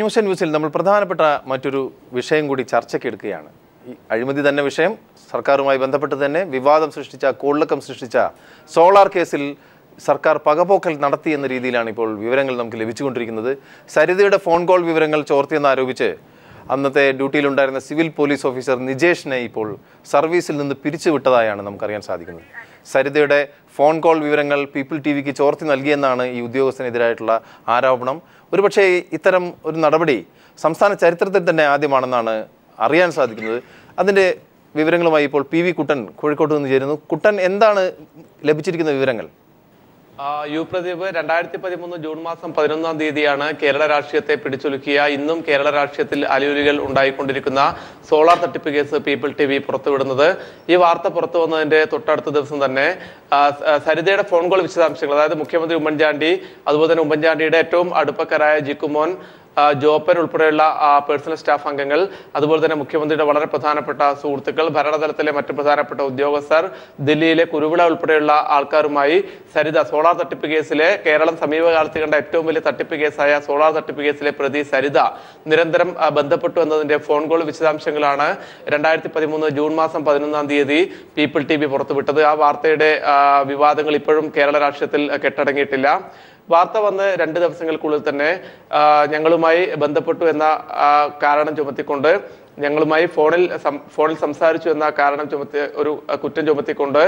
നിയമസഭ ന്യൂസിൽ നമ്മൾ പ്രധാനപ്പെട്ട മറ്റൊരു വിഷയം കൂടി ചർച്ചയ്ക്കെടുക്കുകയാണ്. ഈ അഴിമതി തന്നെ വിഷയം, സർക്കാരുമായി ബന്ധപ്പെട്ട് തന്നെ വിവാദം സൃഷ്ടിച്ച, കോളിളക്കം സൃഷ്ടിച്ച സോളാർ കേസിൽ സർക്കാർ പകപോക്കൽ നടത്തി എന്ന രീതിയിലാണ് ഇപ്പോൾ വിവരങ്ങൾ നമുക്ക് ലഭിച്ചുകൊണ്ടിരിക്കുന്നത്. സരിതയുടെ ഫോൺ കോൾ വിവരങ്ങൾ ചോർത്തിയെന്നാരോപിച്ച് അന്നത്തെ ഡ്യൂട്ടിയിലുണ്ടായിരുന്ന സിവിൽ പോലീസ് ഓഫീസർ നിജേഷിനെ ഇപ്പോൾ സർവീസിൽ നിന്ന് പിരിച്ചുവിട്ടതായാണ് നമുക്കറിയാൻ സാധിക്കുന്നത്. സരിതയുടെ ഫോൺ കോൾ വിവരങ്ങൾ പീപ്പിൾ ടിവിക്ക് ചോർത്തി നൽകിയെന്നാണ് ഈ ഉദ്യോഗസ്ഥനെതിരായിട്ടുള്ള ആരോപണം. ഒരുപക്ഷെ ഇത്തരം ഒരു നടപടി സംസ്ഥാന ചരിത്രത്തിൽ തന്നെ ആദ്യമാണെന്നാണ് അറിയാൻ സാധിക്കുന്നത്. അതിൻ്റെ വിവരങ്ങളുമായി ഇപ്പോൾ പി വി കുട്ടൻ കോഴിക്കോട്ട് നിന്ന് ചേരുന്നു. കുട്ടൻ, എന്താണ് ലഭിച്ചിരിക്കുന്ന വിവരങ്ങൾ? പ്രദീപ്, 2013 ജൂൺ മാസം 11-ാം തീയതിയാണ് കേരള രാഷ്ട്രീയത്തെ പിടിച്ചുലുക്കിയ, ഇന്നും കേരള രാഷ്ട്രീയത്തിൽ അലയൊലികൾ ഉണ്ടായിക്കൊണ്ടിരിക്കുന്ന സോളാർ തട്ടിപ്പ് കേസ് പീപ്പിൾ ടിവി പുറത്തുവിടുന്നത്. ഈ വാർത്ത പുറത്തു വന്നതിന്റെ തൊട്ടടുത്ത ദിവസം തന്നെ സരിതയുടെ ഫോൺ കോൾ വിശദാംശങ്ങൾ, അതായത് മുഖ്യമന്ത്രി ഉമ്മൻചാണ്ടി, അതുപോലെ തന്നെ ഉമ്മൻചാണ്ടിയുടെ ഏറ്റവും അടുപ്പക്കാരായ ജിക്കുമോൻ, ജോപ്പൻ ഉൾപ്പെടെയുള്ള പേഴ്സണൽ സ്റ്റാഫ് അംഗങ്ങൾ, അതുപോലെ തന്നെ മുഖ്യമന്ത്രിയുടെ വളരെ പ്രധാനപ്പെട്ട സുഹൃത്തുക്കൾ, ഭരണതലത്തിലെ മറ്റു പ്രധാനപ്പെട്ട ഉദ്യോഗസ്ഥർ, ദില്ലിയിലെ കുരുവിള ഉൾപ്പെടെയുള്ള ആൾക്കാരുമായി സരിത സോളാർ തട്ടിപ്പ് കേസിലെ, കേരളം സമീപകാലത്ത് കണ്ട ഏറ്റവും വലിയ തട്ടിപ്പ് കേസായ സോളാർ തട്ടിപ്പ് കേസിലെ പ്രതി സരിത നിരന്തരം ബന്ധപ്പെട്ടു എന്നതിന്റെ ഫോൺ കോൾ വിശദാംശങ്ങളാണ് 2013 ജൂൺ മാസം 11-ാം തീയതി പീപ്പിൾ ടിവി പുറത്തുവിട്ടത്. ആ വാർത്തയുടെ വിവാദങ്ങൾ ഇപ്പോഴും കേരള രാഷ്ട്രീയത്തിൽ കെട്ടടങ്ങിയിട്ടില്ല. വാർത്ത വന്ന് 2 ദിവസങ്ങൾക്കുള്ളിൽ തന്നെ ഞങ്ങളുമായി ബന്ധപ്പെട്ടു എന്ന കാരണം ചുമത്തിക്കൊണ്ട്, ഞങ്ങളുമായി ഫോണിൽ സംസാരിച്ചു എന്ന കാരണം ചുമത്തി, ഒരു കുറ്റം ചുമത്തിക്കൊണ്ട്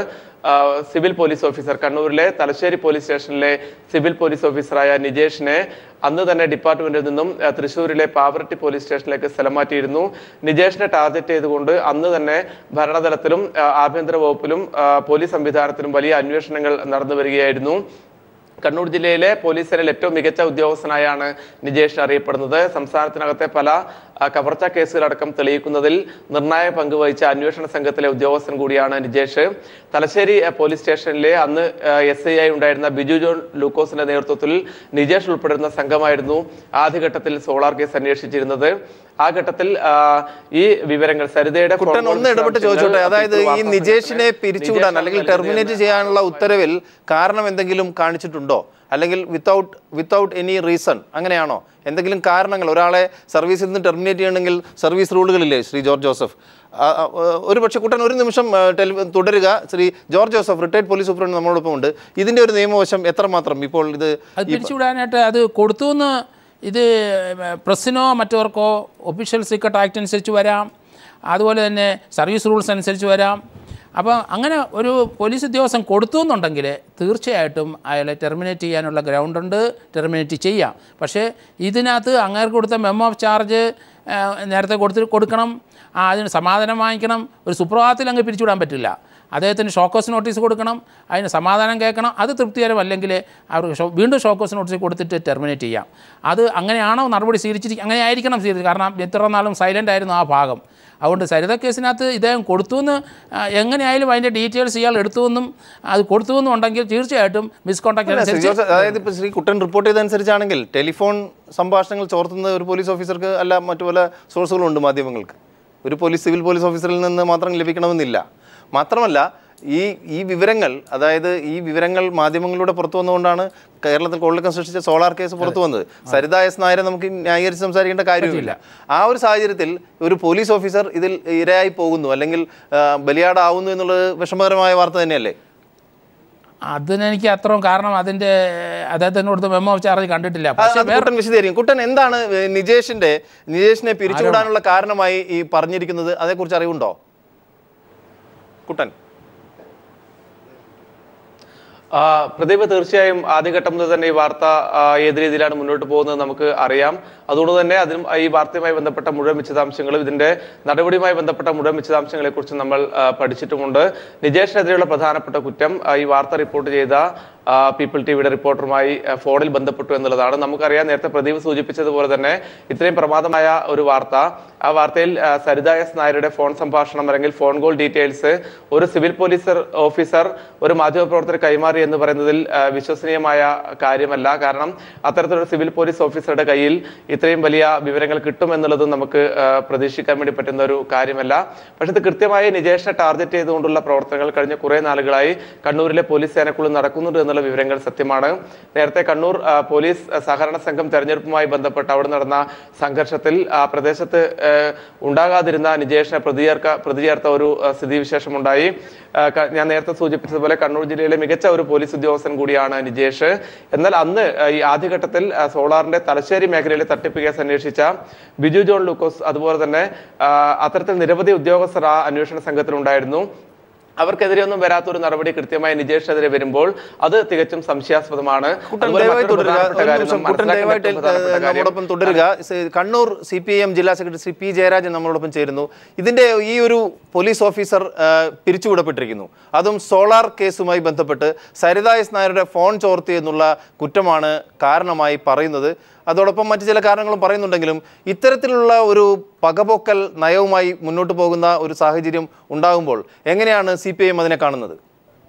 സിവിൽ പോലീസ് ഓഫീസർ, കണ്ണൂരിലെ തലശ്ശേരി പോലീസ് സ്റ്റേഷനിലെ സിവിൽ പോലീസ് ഓഫീസറായ നിജേഷിനെ അന്ന് തന്നെ ഡിപ്പാർട്ട്മെന്റിൽ നിന്നും തൃശ്ശൂരിലെ പാവറട്ടി പോലീസ് സ്റ്റേഷനിലേക്ക് സ്ഥലം മാറ്റിയിരുന്നു. നിജേഷിനെ ടാർഗറ്റ് ചെയ്തുകൊണ്ട് അന്ന് തന്നെ ഭരണതലത്തിലും ആഭ്യന്തര വകുപ്പിലും പോലീസ് സംവിധാനത്തിലും വലിയ അന്വേഷണങ്ങൾ നടന്നു വരികയായിരുന്നു. കണ്ണൂർ ജില്ലയിലെ പോലീസ് സേനയിൽ ഏറ്റവും മികച്ച ഉദ്യോഗസ്ഥനായാണ് നിജേഷ് അറിയപ്പെടുന്നത്. സംസ്ഥാനത്തിനകത്തെ പല കവർച്ചാ കേസുകളടക്കം തെളിയിക്കുന്നതിൽ നിർണായക പങ്ക് വഹിച്ച അന്വേഷണ സംഘത്തിലെ ഉദ്യോഗസ്ഥൻ കൂടിയാണ് നിജേഷ്. തലശ്ശേരി പോലീസ് സ്റ്റേഷനിലെ അന്ന് SI ആയി ഉണ്ടായിരുന്ന ബിജു ജോൺ ലൂക്കോസിന്റെ നേതൃത്വത്തിൽ നിജേഷ് ഉൾപ്പെടുന്ന സംഘമായിരുന്നു ആദ്യഘട്ടത്തിൽ സോളാർ കേസ് അന്വേഷിച്ചിരുന്നത്. ആ ഘട്ടത്തിൽ ഈ വിവരങ്ങൾ സരിതയുടെ ഒന്ന് ഇടപെട്ട് ചോദിച്ചോട്ടെ, അതായത് ഈ നിജേഷിനെ പിരിച്ചുവിടാൻ അല്ലെങ്കിൽ ടെർമിനേറ്റ് ചെയ്യാനുള്ള ഉത്തരവിൽ കാരണം എന്തെങ്കിലും കാണിച്ചിട്ടുണ്ടോ, അല്ലെങ്കിൽ വിത്തൗട്ട് എനി റീസൺ അങ്ങനെയാണോ? എന്തെങ്കിലും കാരണങ്ങൾ, ഒരാളെ സർവീസിൽ നിന്ന് ടെർമിനേറ്റ് ചെയ്യണമെങ്കിൽ സർവീസ് റൂളുകളില്ലേ ശ്രീ ജോർജ് ജോസഫ്? ഒരു പക്ഷേ കുട്ടൻ ഒരു നിമിഷം തുടരുക. Shri George Joseph, retired police superintendent നമ്മളോടൊപ്പം ഉണ്ട്. ഇതിൻ്റെ ഒരു നിയമവശം എത്രമാത്രം ഇപ്പോൾ ഇത് പിരിച്ചുവിടാനായിട്ട് അത് കൊടുത്തു എന്ന്, ഇത് പ്രസ്സിനോ മറ്റവർക്കോ ഒഫീഷ്യൽ സീക്രട്ട് ആക്ട് അനുസരിച്ച് വരാം, അതുപോലെ തന്നെ സർവീസ് റൂൾസ് അനുസരിച്ച് വരാം. അപ്പോൾ അങ്ങനെ ഒരു പോലീസ് ഉദ്യോഗസ്ഥൻ കൊടുത്തു എന്നുണ്ടെങ്കിൽ തീർച്ചയായിട്ടും അയാളെ ടെർമിനേറ്റ് ചെയ്യാനുള്ള ഗ്രൗണ്ടുണ്ട്, ടെർമിനേറ്റ് ചെയ്യാം. പക്ഷേ ഇതിനകത്ത് അങ്ങേർക്ക് കൊടുത്ത മെമ്മോ ഓഫ് ചാർജ് നേരത്തെ കൊടുക്കണം, അതിന് സമാധാനം വാങ്ങിക്കണം. ഒരു സുപ്രഭാതത്തിൽ അങ്ങ് പിരിച്ചുവിടാൻ പറ്റില്ല. അദ്ദേഹത്തിന് ഷോക്കോസ് നോട്ടീസ് കൊടുക്കണം, അതിന് സമാധാനം കേൾക്കണം. അത് തൃപ്തികരമല്ലെങ്കിൽ അവർക്ക് വീണ്ടും ഷോക്കോസ് നോട്ടീസ് കൊടുത്തിട്ട് ടെർമിനേറ്റ് ചെയ്യാം. അത് അങ്ങനെയാണോ നടപടി സ്വീകരിച്ചിരിക്കുക? അങ്ങനെ ആയിരിക്കണം സ്വീകരിച്ചത്. കാരണം എത്ര നാളും സൈലൻ്റ് ആയിരുന്നു ആ ഭാഗം. അതുകൊണ്ട് സരിത കേസിനകത്ത് ഇദ്ദേഹം കൊടുത്തുവെന്ന് എങ്ങനെയായാലും അതിൻ്റെ ഡീറ്റെയിൽസ് ഇയാൾ എടുത്തുവെന്നും അത് കൊടുത്തുവെന്നും ഉണ്ടെങ്കിൽ തീർച്ചയായിട്ടും മിസ്കോണ്ടാക്ട് അനുസരിച്ച്, അതായത് ഇപ്പോൾ ശ്രീ കുട്ടൻ റിപ്പോർട്ട് ചെയ്തതനുസരിച്ചാണെങ്കിൽ ടെലിഫോൺ സംഭാഷണങ്ങൾ ചോർത്തുന്ന ഒരു പോലീസ് ഓഫീസർക്ക് അല്ല, മറ്റു പല സോഴ്സുകളുണ്ട് മാധ്യമങ്ങൾക്ക്. ഒരു സിവിൽ പോലീസ് ഓഫീസറിൽ നിന്ന് മാത്രം ലഭിക്കണമെന്നില്ല. മാത്രമല്ല ഈ വിവരങ്ങൾ, അതായത് ഈ വിവരങ്ങൾ മാധ്യമങ്ങളിലൂടെ പുറത്തു വന്നുകൊണ്ടാണ് കേരളത്തിൽ കോളിളക്കം സൃഷ്ടിച്ച സോളാർ കേസ് പുറത്തു വന്നത്. സരിത എസ് നായരെ നമുക്ക് ന്യായീകരിച്ച് സംസാരിക്കേണ്ട കാര്യമില്ല. ആ ഒരു സാഹചര്യത്തിൽ ഒരു പോലീസ് ഓഫീസർ ഇതിൽ ഇരയായി പോകുന്നു, അല്ലെങ്കിൽ ബലിയാടാവുന്നു എന്നുള്ളത് വിഷമകരമായ വാർത്ത തന്നെയല്ലേ? അതിനെനിക്ക് അത്രയും, കാരണം അദ്ദേഹത്തിന് കൊടുത്ത മെമ്മോ ഓഫ് ചാർജ് കണ്ടിട്ടില്ല. കുട്ടൻ വിശദീകരിക്കും. കുട്ടൻ, എന്താണ് നിജേഷിനെ പിരിച്ചുവിടാനുള്ള കാരണമായി ഈ പറഞ്ഞിരിക്കുന്നത്? അതേക്കുറിച്ച് അറിവുണ്ടോ കുട്ടൻ? പ്രദീപ്, തീർച്ചയായും ആദ്യഘട്ടം മുതൽ തന്നെ ഈ വാർത്ത ഏത് രീതിയിലാണ് മുന്നോട്ട് പോകുന്നത് നമുക്ക് അറിയാം. അതുകൊണ്ട് തന്നെ ഈ വാർത്തയുമായി ബന്ധപ്പെട്ട മുഴുവൻ വിശദാംശങ്ങളും, ഇതിന്റെ നടപടിയുമായി ബന്ധപ്പെട്ട മുഴുവൻ വിശദാംശങ്ങളെ കുറിച്ച് നമ്മൾ പഠിച്ചിട്ടുമുണ്ട്. നിജേഷിനെതിരെയുള്ള പ്രധാനപ്പെട്ട കുറ്റം ഈ വാർത്ത റിപ്പോർട്ട് ചെയ്ത പീപ്പിൾ ടിവിയുടെ റിപ്പോർട്ടറുമായി ഫോണിൽ ബന്ധപ്പെട്ടു എന്നുള്ളതാണ്. നമുക്കറിയാം, നേരത്തെ പ്രദീപ് സൂചിപ്പിച്ചതുപോലെ തന്നെ ഇത്രയും പ്രമാദമായ ഒരു വാർത്ത, ആ വാർത്തയിൽ സരിത എസ് നായരുടെ ഫോൺ സംഭാഷണം അല്ലെങ്കിൽ ഫോൺ കോൾ ഡീറ്റെയിൽസ് ഒരു സിവിൽ പോലീസ് ഓഫീസർ ഒരു മാധ്യമപ്രവർത്തകർ കൈമാറി എന്ന് പറയുന്നതിൽ വിശ്വസനീയമായ കാര്യമല്ല. കാരണം അത്തരത്തിലൊരു സിവിൽ പോലീസ് ഓഫീസറുടെ കയ്യിൽ ഇത്രയും വലിയ വിവരങ്ങൾ കിട്ടുമെന്നുള്ളത് നമുക്ക് പ്രതീക്ഷിക്കാൻ വേണ്ടി പറ്റുന്ന ഒരു കാര്യമല്ല. പക്ഷെ ഇത് കൃത്യമായി നിജേഷിനെ ടാർഗറ്റ് ചെയ്തുകൊണ്ടുള്ള പ്രവർത്തനങ്ങൾ കഴിഞ്ഞ കുറെ നാളുകളായി കണ്ണൂരിലെ പോലീസ് സേനക്കുള്ളിൽ നടക്കുന്നുണ്ട് എന്നുള്ള വിവരങ്ങൾ സത്യമാണ്. നേരത്തെ കണ്ണൂർ പോലീസ് സഹകരണ സംഘം തെരഞ്ഞെടുപ്പുമായി ബന്ധപ്പെട്ട് അവിടെ നടന്ന സംഘർഷത്തിൽ ആ പ്രദേശത്ത് ഉണ്ടാകാതിരുന്ന നിജേഷിനെ പ്രതി ചേർത്ത ഒരു സ്ഥിതിവിശേഷമുണ്ടായി. ഞാൻ നേരത്തെ സൂചിപ്പിച്ചതുപോലെ കണ്ണൂർ ജില്ലയിലെ മികച്ച ഒരു പോലീസ് ഉദ്യോഗസ്ഥൻ കൂടിയാണ് നിജേഷ്. എന്നാൽ അന്ന് ഈ ആദ്യഘട്ടത്തിൽ സോളാറിന്റെ തലശ്ശേരി മേഖലയിലെ തട്ടിപ്പ് കേസ് അന്വേഷിച്ച ബിജു ജോൺ ലൂക്കോസ് അതുപോലെ തന്നെ അത്തരത്തിൽ നിരവധി ഉദ്യോഗസ്ഥർ ആ അന്വേഷണ സംഘത്തിലുണ്ടായിരുന്നു. അവർക്കെതിരെ ഒന്നും വരാത്തൊരു നടപടി കൃത്യമായി നിജേഷിനെതിരെ വരുമ്പോൾ അത് തികച്ചും സംശയാസ്പദമാണ്. നമ്മോടൊപ്പം തുടരുക. കണ്ണൂർ CPIM ജില്ലാ സെക്രട്ടറി ശ്രീ P ജയരാജൻ നമ്മളോടൊപ്പം ചേരുന്നു. ഇതിന്റെ ഈ ഒരു പോലീസ് ഓഫീസർ പിരിച്ചുവിടപ്പെട്ടിരിക്കുന്നു. അതും സോളാർ കേസുമായി ബന്ധപ്പെട്ട് സരിത എസ് നായരുടെ ഫോൺ ചോർത്തി എന്നുള്ള കുറ്റമാണ് കാരണമായി പറയുന്നത്. അതോടൊപ്പം മറ്റു ചില കാരണങ്ങളും പറയുന്നുണ്ടെങ്കിലും ഇത്തരത്തിലുള്ള ഒരു പകപോക്കൽ നയവുമായി മുന്നോട്ട് പോകുന്ന ഒരു സാഹചര്യം ഉണ്ടാകുമ്പോൾ എങ്ങനെയാണ് CPIM അതിനെ കാണുന്നത്?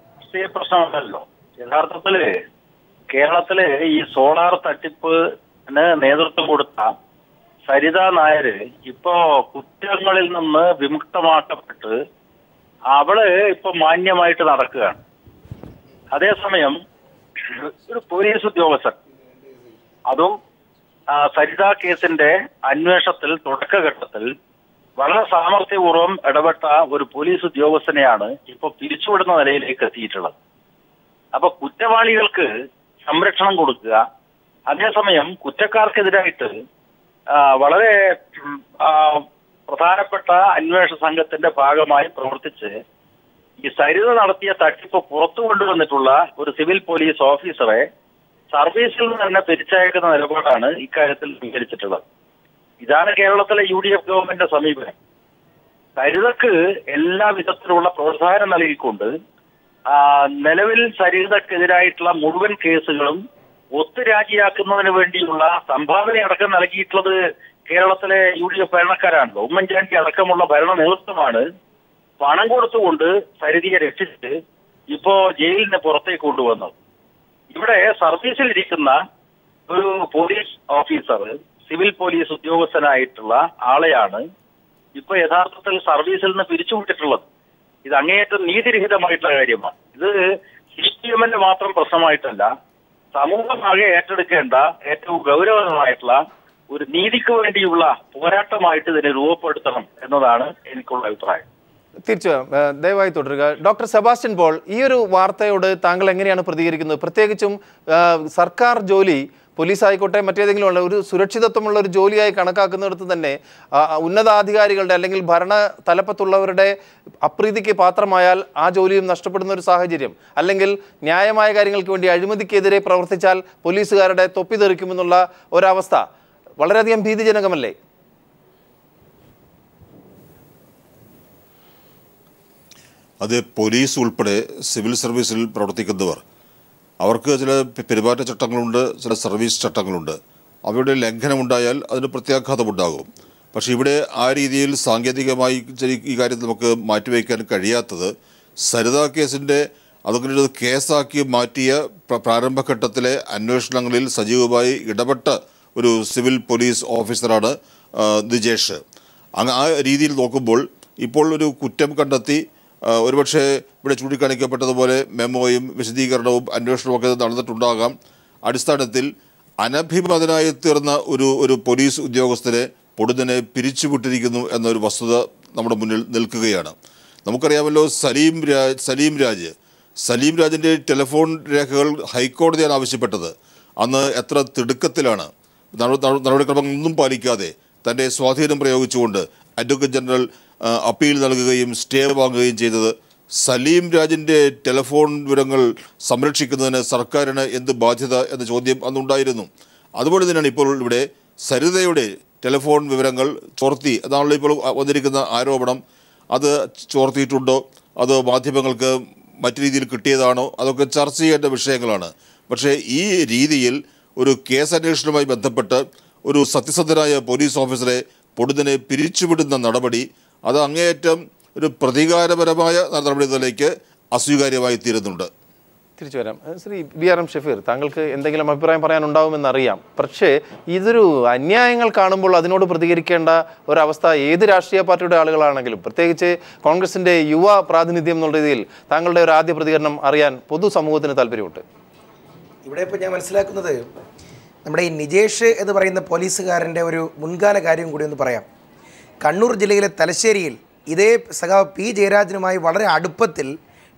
പ്രശ്നമല്ലല്ലോ. യഥാർത്ഥത്തില് കേരളത്തില് ഈ സോളാർ തട്ടിപ്പിന് നേതൃത്വം കൊടുത്ത സരിത നായര് ഇപ്പോ കുറ്റങ്ങളിൽ നിന്ന് വിമുക്തമാക്കപ്പെട്ട് അവള് ഇപ്പൊ മാന്യമായിട്ട് നടക്കുകയാണ്. അതേസമയം ഒരു പോലീസ് ഉദ്യോഗസ്ഥൻ, അതും സരിത കേസിന്റെ അന്വേഷണത്തിൽ തുടക്കഘട്ടത്തിൽ വളരെ സാമർഥ്യപൂർവ്വം ഇടപെട്ട ഒരു പോലീസ് ഉദ്യോഗസ്ഥനെയാണ് ഇപ്പൊ പിരിച്ചുവിടുന്ന നിലയിലേക്ക് എത്തിയിട്ടുള്ളത്. അപ്പൊ കുറ്റവാളികൾക്ക് സംരക്ഷണം കൊടുക്കുക, അതേസമയം കുറ്റക്കാർക്കെതിരായിട്ട് വളരെ പ്രധാനപ്പെട്ട അന്വേഷണ സംഘത്തിന്റെ ഭാഗമായി പ്രവർത്തിച്ച് ഈ സരിത നടത്തിയ തട്ടിപ്പ് പുറത്തു കൊണ്ടുവന്നിട്ടുള്ള ഒരു സിവിൽ പോലീസ് ഓഫീസറെ സർവീസിൽ നിന്ന് തന്നെ പിരിച്ചയക്കുന്ന നിലപാടാണ് ഇക്കാര്യത്തിൽ സ്വീകരിച്ചിട്ടുള്ളത്. ഇതാണ് കേരളത്തിലെ UDF ഗവൺമെന്റിന്റെ സമീപനം. സരിതക്ക് എല്ലാ വിധത്തിലുള്ള പ്രോത്സാഹനം നൽകിക്കൊണ്ട് നിലവിൽ സരിതക്കെതിരായിട്ടുള്ള മുഴുവൻ കേസുകളും ഒത്തുരാജിയാക്കുന്നതിന് വേണ്ടിയുള്ള സംഭാവന അടക്കം നൽകിയിട്ടുള്ളത് കേരളത്തിലെ UDF ഭരണക്കാരാണല്ലോ. ഉമ്മൻചാണ്ടി അടക്കമുള്ള ഭരണ നേതൃത്വമാണ് പണം കൊടുത്തുകൊണ്ട് സരിതയെ രക്ഷിച്ച് ഇപ്പോ ജയിലിന് പുറത്തേക്ക് കൊണ്ടുവന്നത്. ഇവിടെ സർവീസിലിരിക്കുന്ന ഒരു പോലീസ് ഓഫീസർ, സിവിൽ പോലീസ് ഉദ്യോഗസ്ഥനായിട്ടുള്ള ആളെയാണ് ഇപ്പൊ യഥാർത്ഥത്തിൽ സർവീസിൽ നിന്ന് പിരിച്ചുവിട്ടിട്ടുള്ളത്. ഇത് അങ്ങേയറ്റം നീതിരഹിതമായിട്ടുള്ള കാര്യമാണ്. ഇത് CPIMന്റെ മാത്രം പ്രശ്നമായിട്ടല്ല, സമൂഹമാകെ ഏറ്റെടുക്കേണ്ട ഏറ്റവും ഗൗരവമായിട്ടുള്ള ഒരു നീതിക്ക് വേണ്ടിയുള്ള പോരാട്ടമായിട്ട് ഇതിനെ രൂപപ്പെടുത്തണം എന്നതാണ് എനിക്കുള്ള അഭിപ്രായം. തീർച്ചയായും ദയവായി തുടരുക. ഡോക്ടർ സെബാസ്റ്റ്യൻ പോൾ, ഈ ഒരു വാർത്തയോട് താങ്കൾ എങ്ങനെയാണ് പ്രതികരിക്കുന്നത്? പ്രത്യേകിച്ചും സർക്കാർ ജോലി, പോലീസ് ആയിക്കോട്ടെ മറ്റേതെങ്കിലും ഉള്ള ഒരു സുരക്ഷിതത്വമുള്ള ഒരു ജോലിയായി കണക്കാക്കുന്നിടത്ത് തന്നെ ഉന്നതാധികാരികളുടെ അല്ലെങ്കിൽ ഭരണ തലപ്പത്തുള്ളവരുടെ അപ്രീതിക്ക് പാത്രമായാൽ ആ ജോലിയും നഷ്ടപ്പെടുന്ന ഒരു സാഹചര്യം, അല്ലെങ്കിൽ ന്യായമായ കാര്യങ്ങൾക്ക് വേണ്ടി അഴിമതിക്കെതിരെ പ്രവർത്തിച്ചാൽ പോലീസുകാരുടെ തൊപ്പി തെറിക്കുമെന്നുള്ള ഒരവസ്ഥ വളരെയധികം ഭീതിജനകമല്ലേ? അത് പോലീസ് ഉൾപ്പെടെ സിവിൽ സർവീസിൽ പ്രവർത്തിക്കുന്നവർ, അവർക്ക് ചില പെരുമാറ്റച്ചട്ടങ്ങളുണ്ട്, ചില സർവീസ് ചട്ടങ്ങളുണ്ട്. അവയുടെ ലംഘനമുണ്ടായാൽ അതിന് പ്രത്യാഘാതമുണ്ടാകും. പക്ഷേ ഇവിടെ ആ രീതിയിൽ സാങ്കേതികമായി ഈ കാര്യത്തിൽ നമുക്ക് മാറ്റിവെക്കാൻ കഴിയാത്തത് സരിത കേസിൻ്റെ അതുകൊണ്ട് ഒരു കേസാക്കി മാറ്റിയ പ്രാരംഭഘട്ടത്തിലെ അന്വേഷണങ്ങളിൽ സജീവമായി ഇടപെട്ട ഒരു സിവിൽ പോലീസ് ഓഫീസറാണ് നിജേഷ്. ആ രീതിയിൽ നോക്കുമ്പോൾ ഇപ്പോൾ ഒരു കുറ്റം കണ്ടെത്തി ഒരുപക്ഷെ ഇവിടെ ചൂണ്ടിക്കാണിക്കപ്പെട്ടതുപോലെ മെമ്മോയും വിശദീകരണവും അന്വേഷണവും ഒക്കെ നടന്നിട്ടുണ്ടാകാം. അടിസ്ഥാനത്തിൽ അനഭിമതനായി തീർന്ന ഒരു പോലീസ് ഉദ്യോഗസ്ഥരെ പൊടുന്നനെ പിരിച്ചുവിട്ടിരിക്കുന്നു എന്നൊരു വസ്തുത നമ്മുടെ മുന്നിൽ നിൽക്കുകയാണ്. നമുക്കറിയാമല്ലോ സലീം രാജിൻ്റെ ടെലിഫോൺ രേഖകൾ ഹൈക്കോടതിയാണ് ആവശ്യപ്പെട്ടത്. അന്ന് എത്ര തിടുക്കത്തിലാണ്, നടപടിക്രമങ്ങളൊന്നും പാലിക്കാതെ തൻ്റെ സ്വാധീനം പ്രയോഗിച്ചുകൊണ്ട് അഡ്വക്കേറ്റ് ജനറൽ അപ്പീൽ നൽകുകയും സ്റ്റേ വാങ്ങുകയും ചെയ്തത്. സലീം രാജിൻ്റെ ടെലിഫോൺ വിവരങ്ങൾ സംരക്ഷിക്കുന്നതിന് സർക്കാരിന് എന്ത് ബാധ്യത എന്ന ചോദ്യം അന്നുണ്ടായിരുന്നു. അതുപോലെ തന്നെയാണ് ഇപ്പോൾ ഇവിടെ സരിതയുടെ ടെലിഫോൺ വിവരങ്ങൾ ചോർത്തി എന്നാണല്ലോ ഇപ്പോൾ വന്നിരിക്കുന്ന ആരോപണം. അത് ചോർത്തിയിട്ടുണ്ടോ, അത് മാധ്യമങ്ങൾക്ക് മറ്റു രീതിയിൽ കിട്ടിയതാണോ, അതൊക്കെ ചർച്ച ചെയ്യേണ്ട വിഷയങ്ങളാണ്. പക്ഷേ ഈ രീതിയിൽ ഒരു കേസ് അന്വേഷണവുമായി ബന്ധപ്പെട്ട് ഒരു സത്യസന്ധനായ പോലീസ് ഓഫീസറെ പൊടുന്നനെ പിരിച്ചുവിടുന്ന നടപടി അത് അങ്ങേയറ്റം ഒരു പ്രതികാരപരമായ നടപടിയിലേക്ക് അസ്വീകാര്യമായി തീരുന്നുണ്ട്. തിരിച്ചു വരാം. ശ്രീ BRM ഷഫീർ, താങ്കൾക്ക് എന്തെങ്കിലും അഭിപ്രായം പറയാനുണ്ടാവുമെന്നറിയാം. പക്ഷേ ഇതൊരു അന്യായങ്ങൾ കാണുമ്പോൾ അതിനോട് പ്രതികരിക്കേണ്ട ഒരവസ്ഥ ഏത് രാഷ്ട്രീയ പാർട്ടിയുടെ ആളുകളാണെങ്കിലും, പ്രത്യേകിച്ച് കോൺഗ്രസിൻ്റെ യുവ പ്രാതിനിധ്യം എന്നുള്ള രീതിയിൽ താങ്കളുടെ ഒരു ആദ്യ പ്രതികരണം അറിയാൻ പൊതുസമൂഹത്തിന് താല്പര്യമുണ്ട്. ഇവിടെ ഇപ്പോൾ ഞാൻ മനസ്സിലാക്കുന്നത് നമ്മുടെ ഈ നിജേഷ് എന്ന് പറയുന്ന പോലീസുകാരൻ്റെ ഒരു മുൻകാല കാര്യം കൂടി ഒന്ന് പറയാം. കണ്ണൂർ ജില്ലയിലെ തലശ്ശേരിയിൽ ഇതേ സഖാവ് P. ജയരാജനുമായി വളരെ അടുപ്പത്തിൽ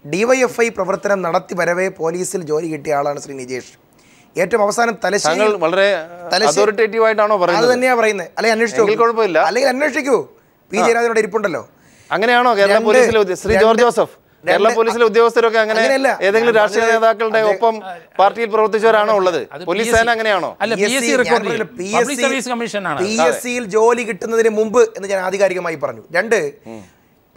DYFI പ്രവർത്തനം നടത്തി വരവേ പോലീസിൽ ജോലി കിട്ടിയ ആളാണ് ശ്രീ നിജേഷ്. ഏറ്റവും അവസാനം തലശ്ശേരി വളരെ അതോറിറ്റേറ്റീവായിട്ടാണോ പറയുന്നത്? അത് തന്നെയാണ് പറയുന്നത്. അല്ലെങ്കിൽ അന്വേഷിച്ചു, കുഴപ്പമില്ല, അല്ലെങ്കിൽ അന്വേഷിക്കൂ. P. ജയരാജനോട് ഇരിപ്പുണ്ടല്ലോ. അങ്ങനെയാണോ കേരള പോലീസിലെ ശ്രീ ജോർജ് ജോസഫ്, കേരള പോലീസിലെ ഉദ്യോഗസ്ഥരൊക്കെ അങ്ങനെ ഏതെങ്കിലും രാഷ്ട്രീയ നേതാക്കളുടെ ഒപ്പം പാർട്ടിയിൽ പ്രവർത്തിച്ചവരാണോ ഉള്ളത്? പോലീസ് സേന അങ്ങനെയാണോ? PSCയിൽ ജോലി കിട്ടുന്നതിന് മുമ്പ് എന്ന് ഞാൻ ആധികാരികമായി പറഞ്ഞു. 2,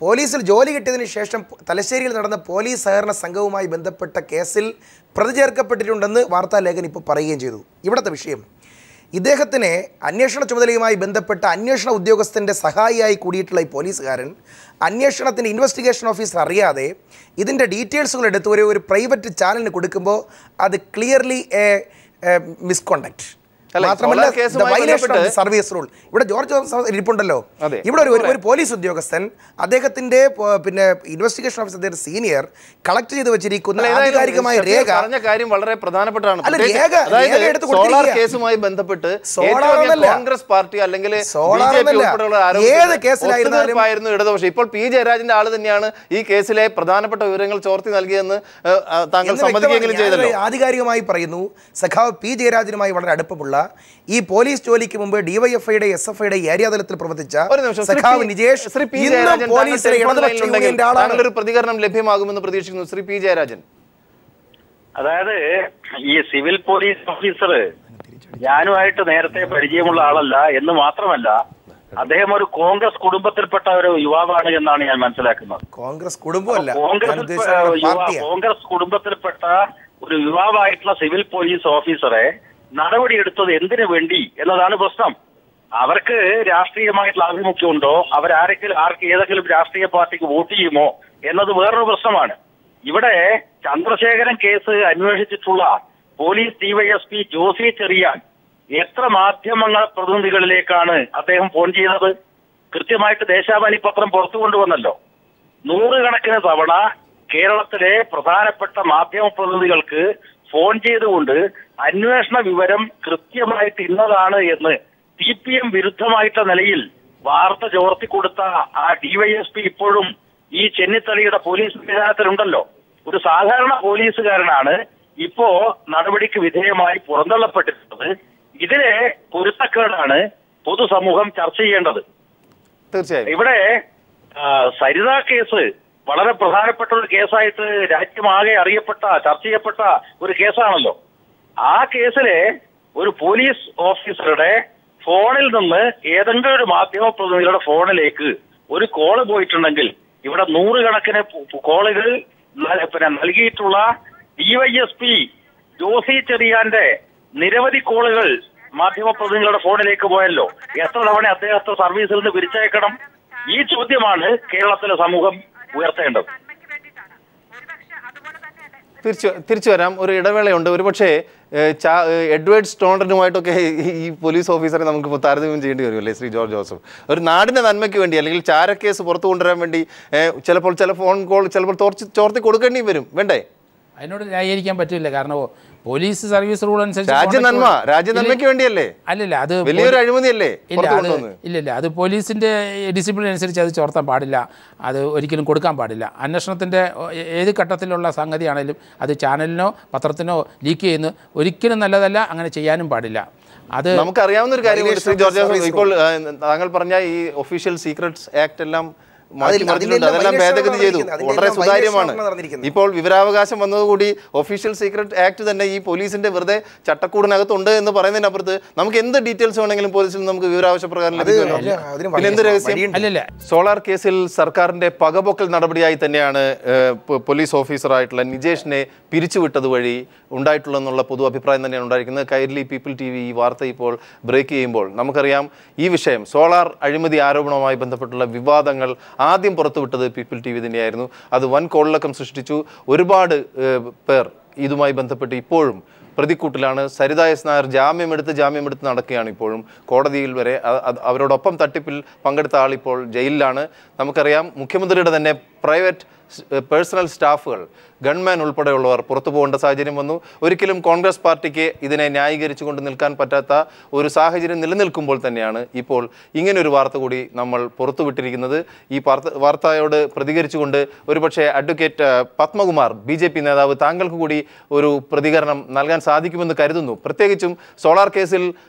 പോലീസിൽ ജോലി കിട്ടിയതിന് ശേഷം തലശ്ശേരിയിൽ നടന്ന പോലീസ് സഹകരണ സംഘവുമായി ബന്ധപ്പെട്ട കേസിൽ പ്രതി ചേർക്കപ്പെട്ടിട്ടുണ്ടെന്ന് വാർത്താലേഖൻ ഇപ്പോൾ പറയുകയും ചെയ്തു. ഇവിടുത്തെ വിഷയം ഇദ്ദേഹത്തിന് അന്വേഷണ ചുമതലയുമായി ബന്ധപ്പെട്ട അന്വേഷണ ഉദ്യോഗസ്ഥൻ്റെ സഹായിയായി കൂടിയിട്ടുള്ള ഈ പോലീസുകാരൻ അന്വേഷണത്തിൻ്റെ ഇൻവെസ്റ്റിഗേഷൻ ഓഫീസർ അറിയാതെ ഇതിൻ്റെ ഡീറ്റെയിൽസുകൾ എടുത്ത് ഒരു പ്രൈവറ്റ് ചാനലിന് കൊടുക്കുമ്പോൾ അത് ക്ലിയർലി എ മിസ്കോണ്ടക്ട്. മാത്രമല്ല സർവീസ് റൂൾ. ഇവിടെ ജോർജ് ജോസഫ് ഇരിപ്പുണ്ടല്ലോ. ഇവിടെ ഒരു പോലീസ് ഉദ്യോഗസ്ഥൻ അദ്ദേഹത്തിന്റെ പിന്നെ ഇൻവെസ്റ്റിഗേഷൻ ഓഫീസർ സീനിയർ കളക്ട് ചെയ്ത് വെച്ചിരിക്കുന്ന ആധികാരികമായ രേഖ കാര്യം വളരെ പ്രധാനപ്പെട്ടാണ്. സോളാർ കേസുമായി ബന്ധപ്പെട്ട് കോൺഗ്രസ് പാർട്ടി അല്ലെങ്കിൽ ഏത് കേസിലായിരുന്നു ഇടതുപക്ഷം. ഇപ്പോൾ P. ജയരാജന്റെ ആള് തന്നെയാണ് ഈ കേസിലെ പ്രധാനപ്പെട്ട വിവരങ്ങൾ ചോർത്തി നൽകിയെന്ന് താങ്കൾ സമ്മതിക്കുകയെങ്കിലും ചെയ്തല്ലോ. ആധികാരികമായി പറയുന്നു. സഖാവ് P. ജയരാജനുമായി വളരെ അടുപ്പമുള്ള ഈ പോലീസ് ജോലിക്ക് മുമ്പ് DYFIയുടെ SFIയുടെ ഏരിയ തലത്തിൽ പ്രവർത്തിച്ച സഖാവ് നിജേഷ് ഒരു പ്രതികരണം ലഭ്യമാകുമെന്ന് പ്രതീക്ഷിക്കുന്നു. ശ്രീ P. ജയരാജൻ, അതായത് ഈ സിവിൽ പോലീസ് ഓഫീസർ ഞാനുമായിട്ട് നേരത്തെ പരിചയമുള്ള ആളല്ല എന്ന് മാത്രമല്ല അദ്ദേഹം ഒരു കോൺഗ്രസ് കുടുംബത്തിൽപ്പെട്ട ഒരു യുവാവാണ് എന്നാണ് ഞാൻ മനസ്സിലാക്കുന്നത്. കോൺഗ്രസ് കുടുംബമല്ല, കോൺഗ്രസ് കുടുംബത്തിൽപ്പെട്ട ഒരു യുവാവായിട്ടുള്ള സിവിൽ പോലീസ് ഓഫീസറെ നടപടിയെടുത്തത് എന്തിനു വേണ്ടി എന്നതാണ് പ്രശ്നം. അവർക്ക് രാഷ്ട്രീയമായിട്ടുള്ള ആഭിമുഖ്യമുണ്ടോ, ഏതെങ്കിലും രാഷ്ട്രീയ പാർട്ടിക്ക് വോട്ട് ചെയ്യുമോ എന്നത് വേറൊരു പ്രശ്നമാണ്. ഇവിടെ ചന്ദ്രശേഖരൻ കേസ് അന്വേഷിച്ചിട്ടുള്ള പോലീസ് DYSP ജോസി ചെറിയാൻ എത്ര മാധ്യമങ്ങൾ പ്രതിനിധികളിലേക്കാണ് അദ്ദേഹം ഫോൺ ചെയ്യുന്നത്? കൃത്യമായിട്ട് ദേശാഭിമാനി പത്രം പുറത്തു കൊണ്ടുവന്നല്ലോ. 100 കണക്കിന് തവണ കേരളത്തിലെ പ്രധാനപ്പെട്ട മാധ്യമ പ്രതിനിധികൾക്ക് ഫോൺ ചെയ്തുകൊണ്ട് അന്വേഷണ വിവരം കൃത്യമായിട്ട് ഇന്നതാണ് എന്ന് CPM വിരുദ്ധമായിട്ടുള്ള നിലയിൽ വാർത്ത ചോർത്തി കൊടുത്ത ആ DYSP ഇപ്പോഴും ഈ ചെന്നിത്തലയുടെ പോലീസ് സംവിധാനത്തിലുണ്ടല്ലോ. ഒരു സാധാരണ പോലീസുകാരനാണ് ഇപ്പോ നടപടിക്ക് വിധേയമായി പുറന്തള്ളപ്പെട്ടിട്ടുള്ളത്. ഇതിലെ പൊരുത്തക്കേടാണ് പൊതുസമൂഹം ചർച്ച ചെയ്യേണ്ടത്. തീർച്ചയായും ഇവിടെ സരിത കേസ് വളരെ പ്രധാനപ്പെട്ട ഒരു കേസായിട്ട് രാജ്യമാകെ ചർച്ച ചെയ്യപ്പെട്ട ഒരു കേസാണല്ലോ. ആ കേസിലെ ഒരു പോലീസ് ഓഫീസറുടെ ഫോണിൽ നിന്ന് ഏതെങ്കിലും ഒരു മാധ്യമ പ്രതിനിധിയുടെ ഫോണിലേക്ക് ഒരു കോള് പോയിട്ടുണ്ടെങ്കിൽ ഇവിടെ 100 കണക്കിന് കോളുകൾ നൽകിയിട്ടുള്ള DYSP ജോസി ചെറിയാന്റെ നിരവധി കോളുകൾ മാധ്യമ പ്രതിനിധികളുടെ ഫോണിലേക്ക് പോയല്ലോ. എത്ര തവണ അദ്ദേഹത്തെ സർവീസിൽ നിന്ന് പിരിച്ചയക്കണം? ഈ ചോദ്യമാണ് കേരളത്തിലെ സമൂഹം ഉയർത്തേണ്ടത്. തിരിച്ചു വരാം. ഒരു ഇടവേളയുണ്ട്. ഒരുപക്ഷെ എഡ്വേർഡ് സ്നോഡനുമായിട്ടൊക്കെ ഈ പോലീസ് ഓഫീസറെ നമുക്ക് താരതമ്യം ചെയ്യേണ്ടി വരുമല്ലേ ശ്രീ ജോർജ് ജോസഫ്? ഒരു നാടിൻ്റെ നന്മയ്ക്ക് വേണ്ടി അല്ലെങ്കിൽ ചാരക്കേസ് പുറത്തു കൊണ്ടുവരാൻ വേണ്ടി ചിലപ്പോൾ ചില ഫോൺ കോൾ ചിലപ്പോൾ ചോർത്തി കൊടുക്കേണ്ടി വരും, വേണ്ടേ? അതിനോട് ന്യായീകരിക്കാൻ പറ്റില്ല. കാരണം പോലീസ് സർവീസ് റൂൾ അനുസരിച്ച് രാജ്യനന്മയ്ക്ക് വേണ്ടിയല്ലേ? അല്ലല്ല, അത് വലിയൊരു അഴിമതിയല്ലേ? ഇല്ല, അത് പോലീസിന്റെ ഡിസിപ്ലിൻ അനുസരിച്ച് അത് ചോർത്താൻ പാടില്ല, അത് ഒരിക്കലും കൊടുക്കാൻ പാടില്ല. അന്വേഷണത്തിന്റെ ഏത് ഘട്ടത്തിലുള്ള സംഗതിയാണെങ്കിലും അത് ചാനലിനോ പത്രത്തിനോ ലീക്ക് ചെയ്യുന്ന ഒരിക്കലും നല്ലതല്ല, അങ്ങനെ ചെയ്യാനും പാടില്ല. അത് നമുക്കറിയാവുന്ന ഒരു കാര്യമാണ് ശ്രീ ജോർജ് ജോസഫ്. ഇപ്പോൾ താങ്കൾ പറഞ്ഞ ഈ ഒഫീഷ്യൽ സീക്രട്സ് ആക്ട് എല്ലാം അതെല്ലാം ഭേദഗതി ചെയ്തു, വളരെ സുതാര്യമാണ്. ഇപ്പോൾ വിവരാവകാശം വന്നതുകൂടി ഒഫീഷ്യൽ സീക്രട്ട് ആക്ട് തന്നെ ഈ പോലീസിന്റെ വെറുതെ ചട്ടക്കൂടിനകത്തുണ്ട് എന്ന് പറയുന്നതിനപ്പുറത്ത് നമുക്ക് എന്ത് ഡീറ്റെയിൽസ് വേണമെങ്കിലും പോലീസിൽ നമുക്ക് വിവരാവകാശപ്രകാരം ലഭിക്കുമല്ലോ. പിന്നെ എന്ത് രഹസ്യം? സോളാർ കേസിൽ സർക്കാരിന്റെ പകപോക്കൽ നടപടിയായി തന്നെയാണ് പോലീസ് ഓഫീസറായിട്ടുള്ള നിജേഷിനെ പിരിച്ചുവിട്ടത് വഴി ഉണ്ടായിട്ടുള്ളതെന്നുള്ള പൊതു അഭിപ്രായം തന്നെയാണ് ഉണ്ടായിരിക്കുന്നത്. കൈരളി പീപ്പിൾ TV ഈ വാർത്ത ഇപ്പോൾ ബ്രേക്ക് ചെയ്യുമ്പോൾ നമുക്കറിയാം ഈ വിഷയം സോളാർ അഴിമതി ആരോപണവുമായി ബന്ധപ്പെട്ടുള്ള വിവാദങ്ങൾ ആദ്യം പുറത്തുവിട്ടത് പീപ്പിൾ TV തന്നെയായിരുന്നു. അത് വൻ കോളിളക്കം സൃഷ്ടിച്ചു. ഒരുപാട് പേർ ഇതുമായി ബന്ധപ്പെട്ട് ഇപ്പോഴും പ്രതിക്കൂട്ടിലാണ്. സരിത എസ് നായർ ജാമ്യമെടുത്ത് നടക്കുകയാണ്. ഇപ്പോഴും കോടതിയിൽ വരെ അവരോടൊപ്പം തട്ടിപ്പിൽ പങ്കെടുത്ത ആൾ ഇപ്പോൾ ജയിലിലാണ്. നമുക്കറിയാം, മുഖ്യമന്ത്രിയുടെ തന്നെ പ്രൈവറ്റ് പേഴ്സണൽ സ്റ്റാഫുകൾ, ഗൺമാൻ ഉൾപ്പെടെയുള്ളവർ പുറത്തു പോകേണ്ട സാഹചര്യം വന്നു. ഒരിക്കലും കോൺഗ്രസ് പാർട്ടിക്ക് ഇതിനെ ന്യായീകരിച്ചുകൊണ്ട് നിൽക്കാൻ പറ്റാത്ത ഒരു സാഹചര്യം നിലനിൽക്കുമ്പോൾ തന്നെയാണ് ഇപ്പോൾ ഇങ്ങനൊരു വാർത്ത കൂടി നമ്മൾ പുറത്തുവിട്ടിരിക്കുന്നത്. ഈ വാർത്തയോട് പ്രതികരിച്ചുകൊണ്ട് ഒരുപക്ഷെ അഡ്വക്കേറ്റ് പത്മകുമാർ, BJP നേതാവ്, താങ്കൾക്ക് കൂടി ഒരു പ്രതികരണം നൽകാൻ സാധിക്കുമെന്ന് കരുതുന്നു. പ്രത്യേകിച്ചും സോളാർ കേസിൽ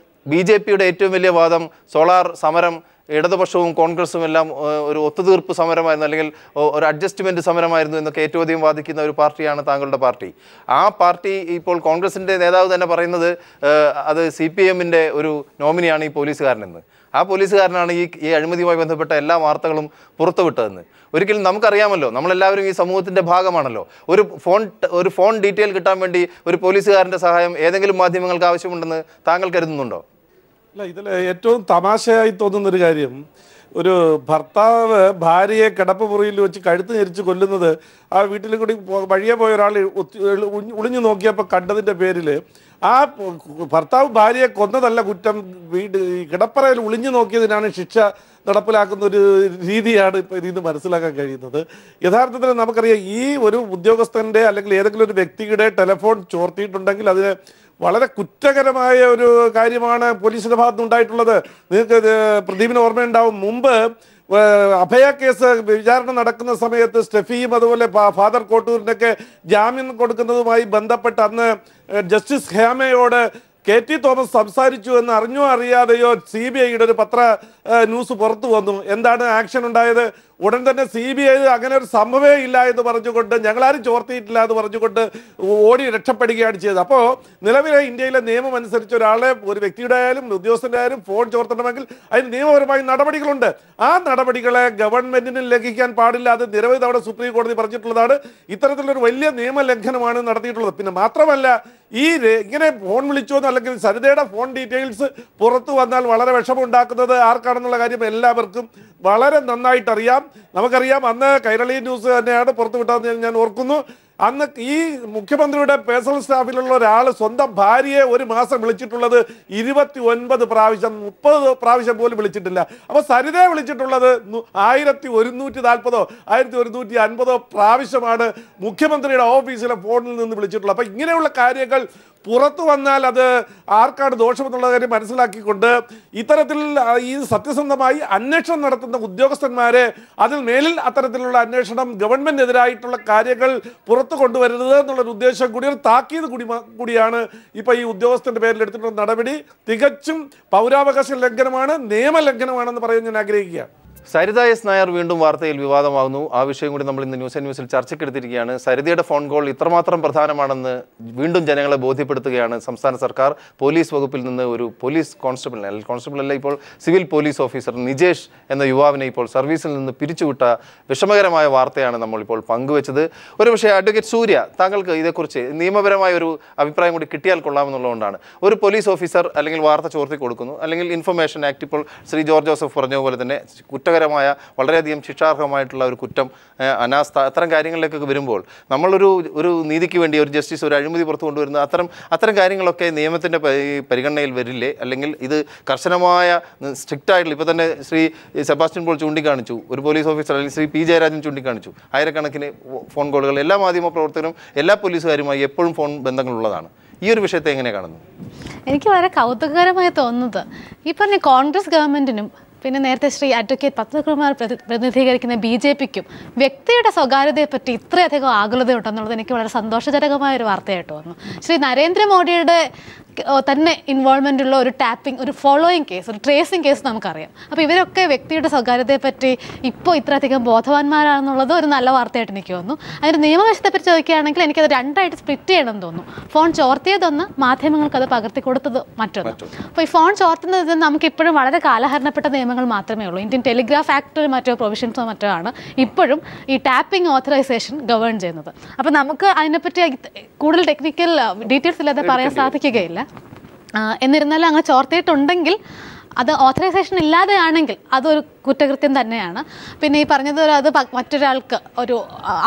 BJPയുടെ ഏറ്റവും വലിയ വാദം സോളാർ സമരം ഇടതുപക്ഷവും കോൺഗ്രസും എല്ലാം ഒരു ഒത്തുതീർപ്പ് സമരമായിരുന്നു, അല്ലെങ്കിൽ ഒരു അഡ്ജസ്റ്റ്മെൻറ്റ് സമരമായിരുന്നു എന്നൊക്കെ ഏറ്റവും അധികം വാദിക്കുന്ന ഒരു പാർട്ടിയാണ് താങ്കളുടെ പാർട്ടി. ആ പാർട്ടി ഇപ്പോൾ കോൺഗ്രസിൻ്റെ നേതാവ് തന്നെ പറയുന്നത് അത് CPMൻ്റെ ഒരു നോമിനിയാണ് ഈ പോലീസുകാരനെന്ന്. ആ പോലീസുകാരനാണ് ഈ അഴിമതിയുമായി ബന്ധപ്പെട്ട എല്ലാ വാർത്തകളും പുറത്തുവിട്ടതെന്ന്. ഒരിക്കലും നമുക്കറിയാമല്ലോ, നമ്മളെല്ലാവരും ഈ സമൂഹത്തിൻ്റെ ഭാഗമാണല്ലോ. ഒരു ഫോൺ ഡീറ്റെയിൽ കിട്ടാൻ വേണ്ടി ഒരു പോലീസുകാരൻ്റെ സഹായം ഏതെങ്കിലും മാധ്യമങ്ങൾക്ക് ആവശ്യമുണ്ടെന്ന് താങ്കൾ കരുതുന്നുണ്ടോ? അല്ല, ഇതിൽ ഏറ്റവും തമാശയായി തോന്നുന്നൊരു കാര്യം, ഒരു ഭർത്താവ് ഭാര്യയെ കിടപ്പ് മുറിയിൽ വെച്ച് കഴുത്ത് ഞെരിച്ച് കൊല്ലുന്നത് ആ വീട്ടിൽ കൂടി വഴിയെ പോയ ഒരാൾ ഒളിഞ്ഞു നോക്കിയപ്പോൾ കണ്ടതിൻ്റെ പേരിൽ ആ ഭർത്താവ് ഭാര്യയെ കൊന്നതല്ല കുറ്റം, കിടപ്പറയിൽ ഒളിഞ്ഞു നോക്കിയതിനാണ് ശിക്ഷ നടപ്പിലാക്കുന്ന ഒരു രീതിയാണ് ഇപ്പോൾ ഇതിൽ നിന്ന് മനസ്സിലാക്കാൻ കഴിയുന്നത്. യഥാർത്ഥത്തിൽ നമുക്കറിയാം, ഈ ഒരു ഉദ്യോഗസ്ഥൻ്റെ അല്ലെങ്കിൽ ഏതെങ്കിലും ഒരു വ്യക്തിയുടെ ടെലിഫോൺ ചോർത്തിയിട്ടുണ്ടെങ്കിൽ അതിന് വളരെ കുറ്റകരമായ ഒരു കാര്യമാണ് പോലീസിൻ്റെ ഭാഗത്ത് ഉണ്ടായിട്ടുള്ളത്. നിങ്ങൾക്ക് പ്രദീപിന് ഓർമ്മയുണ്ടാവും, മുമ്പ് അഭയ കേസ് വിചാരണ നടക്കുന്ന സമയത്ത് സ്റ്റെഫിയും അതുപോലെ ഫാദർ കോട്ടൂരിനൊക്കെ ജാമ്യം കൊടുക്കുന്നതുമായി ബന്ധപ്പെട്ട് അന്ന് ജസ്റ്റിസ് ഹേമയോട് KT തോമസ് സംസാരിച്ചു എന്ന് അറിഞ്ഞോ അറിയാതെയോ CBIയുടെ ഒരു ന്യൂസ് പുറത്തു വന്നു. എന്താണ് ആക്ഷൻ ഉണ്ടായത്? ഉടൻ തന്നെ CBI അങ്ങനെ ഒരു സംഭവമേ ഇല്ല എന്ന് പറഞ്ഞുകൊണ്ട്, ഞങ്ങളാരും ചോർത്തിയിട്ടില്ല എന്ന് പറഞ്ഞുകൊണ്ട് ഓടി രക്ഷപ്പെടുകയാണ് ചെയ്തത്. അപ്പോൾ നിലവിലെ ഇന്ത്യയിലെ നിയമം അനുസരിച്ച് ഒരാളെ, ഒരു വ്യക്തിയുടെ ആയാലും ഉദ്യോഗസ്ഥൻ്റെ ആയാലും ഫോൺ ചോർത്തണമെങ്കിൽ അതിന് നിയമപരമായി നടപടികളുണ്ട്. ആ നടപടികളെ ഗവൺമെന്റിന് ലംഘിക്കാൻ പാടില്ല. അത് നിരവധി തവണ സുപ്രീം കോടതി പറഞ്ഞിട്ടുള്ളതാണ്. ഇത്തരത്തിലൊരു വലിയ നിയമലംഘനമാണ് നടത്തിയിട്ടുള്ളത്. പിന്നെ മാത്രമല്ല, ഇങ്ങനെ ഫോൺ വിളിച്ചോന്നോ അല്ലെങ്കിൽ സരിതയുടെ ഫോൺ ഡീറ്റെയിൽസ് പുറത്തു വന്നാൽ വളരെ വിഷമമുണ്ടാക്കുന്നത് ആർക്കാണെന്നുള്ള കാര്യം എല്ലാവർക്കും വളരെ നന്നായിട്ട് അറിയാം. നമുക്കറിയാം, അന്ന് കൈരളി ന്യൂസ് തന്നെയാണ് പുറത്തുവിട്ടതെന്ന് ഞാൻ ഓർക്കുന്നു. അന്ന് ഈ മുഖ്യമന്ത്രിയുടെ പേഴ്സണൽ സ്റ്റാഫിലുള്ള ഒരാൾ സ്വന്തം ഭാര്യയെ ഒരു മാസം വിളിച്ചിട്ടുള്ളത് 29 പ്രാവശ്യം, 30 പ്രാവശ്യം പോലും വിളിച്ചിട്ടില്ല. അപ്പോൾ സരിതയെ വിളിച്ചിട്ടുള്ളത് 1140 1150 പ്രാവശ്യമാണ് മുഖ്യമന്ത്രിയുടെ ഓഫീസിലെ ഫോണിൽ നിന്ന് വിളിച്ചിട്ടുള്ളത്. അപ്പോൾ ഇങ്ങനെയുള്ള കാര്യങ്ങൾ പുറത്തു വന്നാൽ അത് ആർക്കാണ് ദോഷമെന്നുള്ള കാര്യം മനസ്സിലാക്കിക്കൊണ്ട് ഇത്തരത്തിൽ ഈ സത്യസന്ധമായി അന്വേഷണം നടത്തുന്ന ഉദ്യോഗസ്ഥന്മാരെ, അതിൽ മേലിൽ അത്തരത്തിലുള്ള അന്വേഷണം ഗവൺമെന്റിനെതിരായിട്ടുള്ള കാര്യങ്ങൾ പുറത്തു കൊണ്ടുവരുന്നത് എന്നുള്ളൊരു ഉദ്ദേശം കൂടി, ഒരു താക്കീത് കൂടിയാണ് ഇപ്പോൾ ഈ ഉദ്യോഗസ്ഥന്റെ പേരിൽ എടുത്തിട്ടുള്ള നടപടി. തികച്ചും പൗരാവകാശ ലംഘനമാണ്, നിയമലംഘനമാണെന്ന് പറയാൻ ഞാൻ ആഗ്രഹിക്കുകയാണ്. സരിത എസ് നായർ വീണ്ടും വാർത്തയിൽ വിവാദമാകുന്നു. ആ വിഷയം കൂടി നമ്മൾ ഇന്ന് ന്യൂസിൽ ചർച്ചയ്ക്കെടുത്തിരിക്കുകയാണ്. സരിതയുടെ ഫോൺ കോൾ ഇത്രമാത്രം പ്രധാനമാണെന്ന് വീണ്ടും ജനങ്ങളെ ബോധ്യപ്പെടുത്തുകയാണ് സംസ്ഥാന സർക്കാർ. പോലീസ് വകുപ്പിൽ നിന്ന് ഒരു പോലീസ് കോൺസ്റ്റബിളല്ല, ഇപ്പോൾ സിവിൽ പോലീസ് ഓഫീസർ നിജേഷ് എന്ന യുവാവിനെ ഇപ്പോൾ സർവീസിൽ നിന്ന് പിരിച്ചുവിട്ട വിഷമകരമായ വാർത്തയാണ് നമ്മളിപ്പോൾ പങ്കുവച്ചത്. ഒരുപക്ഷേ അഡ്വക്കേറ്റ് സൂര്യ, താങ്കൾക്ക് ഇതേക്കുറിച്ച് നിയമപരമായ ഒരു അഭിപ്രായം കൂടി കിട്ടിയാൽ കൊള്ളാമെന്നുള്ളതുകൊണ്ടാണ്. ഒരു പോലീസ് ഓഫീസർ അല്ലെങ്കിൽ വാർത്ത ചോർത്തി കൊടുക്കുന്നു, അല്ലെങ്കിൽ ഇൻഫർമേഷൻ ആക്ട്, ഇപ്പോൾ ശ്രീ ജോർജ് ജോസഫ് പറഞ്ഞ പോലെ തന്നെ കുറ്റകരമായ വളരെയധികം ശിക്ഷാർഹമായിട്ടുള്ള ഒരു കുറ്റം, അനാസ്ഥ, അത്തരം കാര്യങ്ങളിലേക്കൊക്കെ വരുമ്പോൾ നമ്മളൊരു നീതിക്ക് വേണ്ടി ഒരു ജസ്റ്റിസ് ഒരു അഴിമതി പുറത്തു കൊണ്ടുവരുന്ന അത്തരം കാര്യങ്ങളൊക്കെ നിയമത്തിൻ്റെ പരിഗണനയിൽ വരില്ലേ? അല്ലെങ്കിൽ ഇത് കർശനമായ സ്ട്രിക്റ്റ് ആയിട്ടുള്ള, ഇപ്പോൾ തന്നെ ശ്രീ സെബാസ്റ്റ്യൻ പോൾ ചൂണ്ടിക്കാണിച്ചു, ഒരു പോലീസ് ഓഫീസർ അല്ലെങ്കിൽ ശ്രീ P. ജയരാജൻ ചൂണ്ടിക്കാണിച്ചു, ആയിരക്കണക്കിന് ഫോൺ കോളുകൾ എല്ലാ മാധ്യമ പ്രവർത്തകരും എല്ലാ പോലീസുകാരുമായി എപ്പോഴും ഫോൺ ബന്ധങ്ങളുള്ളതാണ്. ഈ ഒരു വിഷയത്തെ എങ്ങനെ കാണുന്നു? എനിക്ക് വളരെ കൗതുകകരമായി തോന്നുന്നത്, ഈ പറഞ്ഞ കോൺഗ്രസ് ഗവൺമെന്റിനും പിന്നെ നേരത്തെ ശ്രീ അഡ്വക്കേറ്റ് പത്മകുമാർ പ്രതിനിധീകരിക്കുന്ന BJPക്കും വ്യക്തിയുടെ സ്വകാര്യതയെപ്പറ്റി ഇത്രയധികം ആകുലത ഉണ്ടെന്നുള്ളത് എനിക്ക് വളരെ സന്തോഷജനകമായ ഒരു വാർത്തയായിട്ട് തോന്നുന്നു. ശ്രീ നരേന്ദ്രമോദിയുടെ തന്നെ ഇൻവോൾവ്മെൻ്റ് ഉള്ള ഒരു ടാപ്പിംഗ്, ഒരു ഫോളോയിങ് കേസ്, ഒരു ട്രേസിങ് കേസ് നമുക്കറിയാം. അപ്പോൾ ഇവരൊക്കെ വ്യക്തിയുടെ സ്വകാര്യതയെപ്പറ്റി ഇപ്പോൾ ഇത്രയധികം ബോധവാന്മാരാണെന്നുള്ളത് ഒരു നല്ല വാർത്തയായിട്ട് എനിക്ക് തോന്നുന്നു. അതിൻ്റെ നിയമവശത്തെപ്പറ്റി ചോദിക്കുകയാണെങ്കിൽ എനിക്കത് രണ്ടായിട്ട് സ്പ്ലിറ്റ് ചെയ്യണമെന്ന് തോന്നുന്നു. ഫോൺ ചോർത്തിയതൊന്ന്, മാധ്യമങ്ങൾക്ക് അത് പകർത്തി കൊടുത്തത് മറ്റൊന്ന്. അപ്പോൾ ഈ ഫോൺ ചോർത്തുന്നത് നമുക്കിപ്പോഴും വളരെ കാലഹരണപ്പെട്ട നിയമങ്ങൾ മാത്രമേ ഉള്ളൂ. ഇന്ത്യൻ ടെലിഗ്രാഫ് ആക്ട് മറ്റോ പ്രൊവിഷൻസോ മറ്റോ ആണ് ഇപ്പോഴും ഈ ടാപ്പിംഗ് ഓഥറൈസേഷൻ ഗവേൺ ചെയ്യുന്നത്. അപ്പോൾ നമുക്ക് അതിനെപ്പറ്റി കൂടുതൽ ടെക്നിക്കൽ ഡീറ്റെയിൽസ് ഇല്ലാതെ പറയാൻ സാധിക്കുകയില്ല. എന്നിരുന്നാലും അങ്ങനെ ചോർത്തിയിട്ടുണ്ടെങ്കിൽ അത് ഓഥറൈസേഷൻ ഇല്ലാതെയാണെങ്കിൽ അതൊരു കുറ്റകൃത്യം തന്നെയാണ്. പിന്നെ ഈ പറഞ്ഞതുപോലെ അത് മറ്റൊരാൾക്ക് ഒരു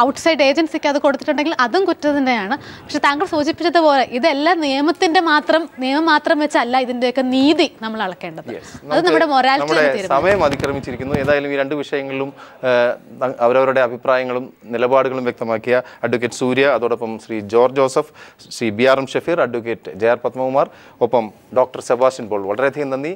ഔട്ട്സൈഡ് ഏജൻസിക്ക് അത് കൊടുത്തിട്ടുണ്ടെങ്കിൽ അതും കുറ്റം തന്നെയാണ്. പക്ഷെ താങ്കൾ സൂചിപ്പിച്ചതുപോലെ ഇതെല്ലാം നിയമം മാത്രം വെച്ചല്ല ഇതിൻ്റെയൊക്കെ നീതി നമ്മൾ അളക്കേണ്ടത്. അത് നമ്മുടെ മൊറാലിറ്റി. സമയം അതിക്രമിച്ചിരിക്കുന്നു. ഏതായാലും ഈ രണ്ട് വിഷയങ്ങളിലും അവരവരുടെ അഭിപ്രായങ്ങളും നിലപാടുകളും വ്യക്തമാക്കിയ അഡ്വക്കേറ്റ് സൂര്യ, അതോടൊപ്പം Shri George Joseph, Shri BRM Shafeer, advocate JR Padmakumar, ഒപ്പം ഡോക്ടർ സെബാസ്റ്റ്യൻ പോൾ, വളരെയധികം നന്ദി.